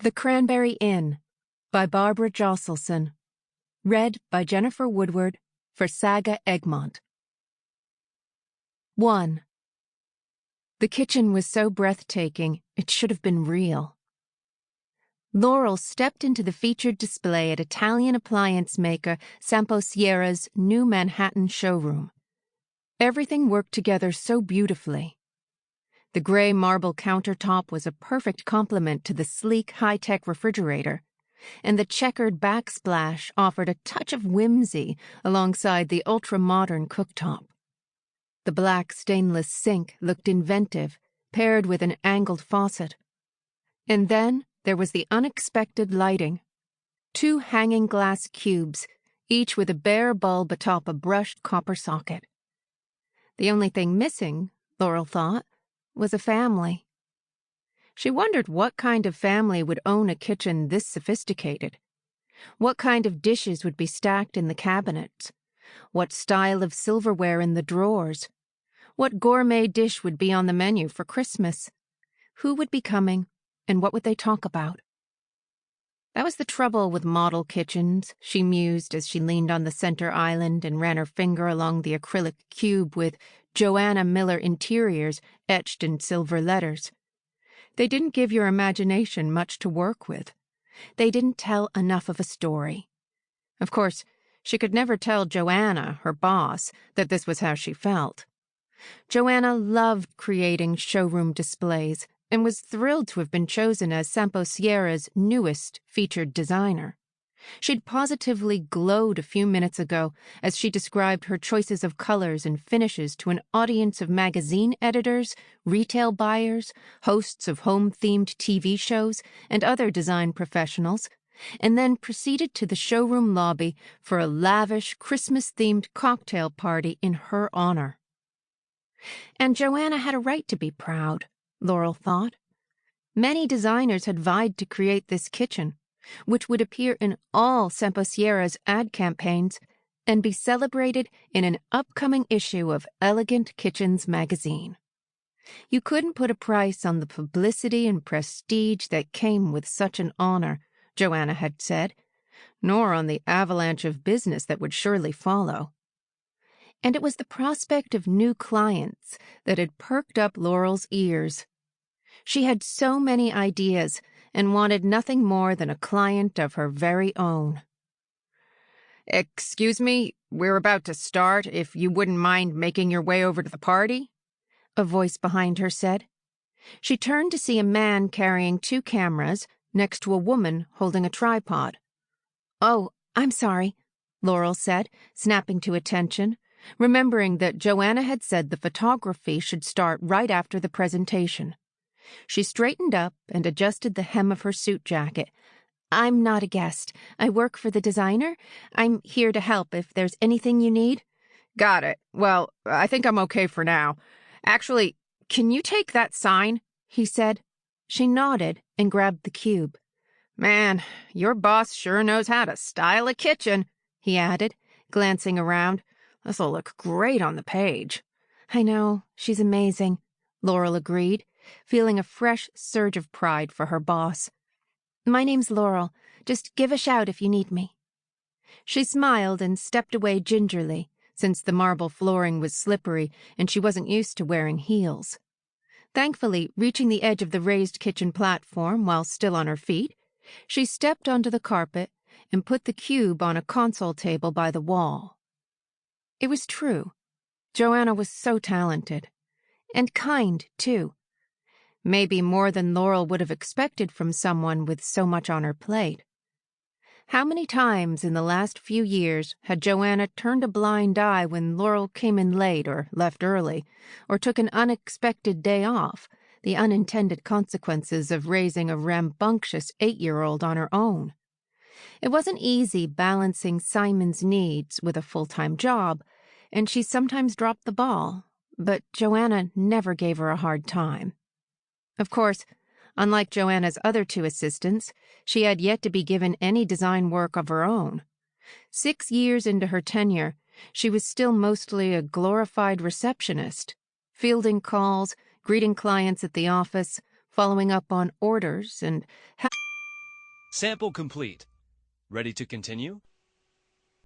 The Cranberry Inn by Barbara Josselsohn. Read by Jennifer Woodward for SAGA Egmont. 1. The kitchen was so breathtaking, it should have been real. Laurel stepped into the featured display at Italian appliance maker Samposierra's new Manhattan showroom. Everything worked together so beautifully. The gray marble countertop was a perfect complement to the sleek, high-tech refrigerator, and the checkered backsplash offered a touch of whimsy alongside the ultra-modern cooktop. The black stainless sink looked inventive, paired with an angled faucet. And then there was the unexpected lighting. 2 hanging glass cubes, each with a bare bulb atop a brushed copper socket. The only thing missing, Laurel thought, was a family. She wondered what kind of family would own a kitchen this sophisticated. What kind of dishes would be stacked in the cabinets? What style of silverware in the drawers? What gourmet dish would be on the menu for Christmas? Who would be coming, and what would they talk about? That was the trouble with model kitchens, she mused as she leaned on the center island and ran her finger along the acrylic cube with Joanna Miller Interiors etched in silver letters. They didn't give your imagination much to work with. They didn't tell enough of a story. Of course, she could never tell Joanna, her boss, that this was how she felt. Joanna loved creating showroom displays and was thrilled to have been chosen as Samposierra's newest featured designer. She'd positively glowed a few minutes ago as she described her choices of colors and finishes to an audience of magazine editors, retail buyers, hosts of home-themed TV shows, and other design professionals, and then proceeded to the showroom lobby for a lavish Christmas-themed cocktail party in her honor. And Joanna had a right to be proud, Laurel thought. Many designers had vied to create this kitchen, which would appear in all Samposierra's ad campaigns and be celebrated in an upcoming issue of Elegant Kitchens magazine. You couldn't put a price on the publicity and prestige that came with such an honor, Joanna had said, nor on the avalanche of business that would surely follow. And it was the prospect of new clients that had perked up Laurel's ears. She had so many ideas and wanted nothing more than a client of her very own. "Excuse me, we're about to start, if you wouldn't mind making your way over to the party," a voice behind her said. She turned to see a man carrying 2 cameras next to a woman holding a tripod. "Oh, I'm sorry," Laurel said, snapping to attention, remembering that Joanna had said the photography should start right after the presentation. She straightened up and adjusted the hem of her suit jacket. "I'm not a guest. I work for the designer. I'm here to help if there's anything you need." "Got it. Well, I think I'm okay for now. Actually, can you take that sign?" he said. She nodded and grabbed the cube. "Man, your boss sure knows how to style a kitchen," he added, glancing around. "This'll look great on the page." "I know. She's amazing," Laurel agreed, feeling a fresh surge of pride for her boss. "My name's Laurel. Just give a shout if you need me." She smiled and stepped away gingerly, since the marble flooring was slippery and she wasn't used to wearing heels. Thankfully, reaching the edge of the raised kitchen platform while still on her feet, she stepped onto the carpet and put the cube on a console table by the wall. It was true. Joanna was so talented. And kind, too. Maybe more than Laurel would have expected from someone with so much on her plate. How many times in the last few years had Joanna turned a blind eye when Laurel came in late or left early, or took an unexpected day off, the unintended consequences of raising a rambunctious 8-year-old on her own? It wasn't easy balancing Simon's needs with a full-time job, and she sometimes dropped the ball, but Joanna never gave her a hard time. Of course, unlike Joanna's other 2 assistants, she had yet to be given any design work of her own. 6 years into her tenure, she was still mostly a glorified receptionist, fielding calls, greeting clients at the office, following up on orders, and Sample complete. Ready to continue?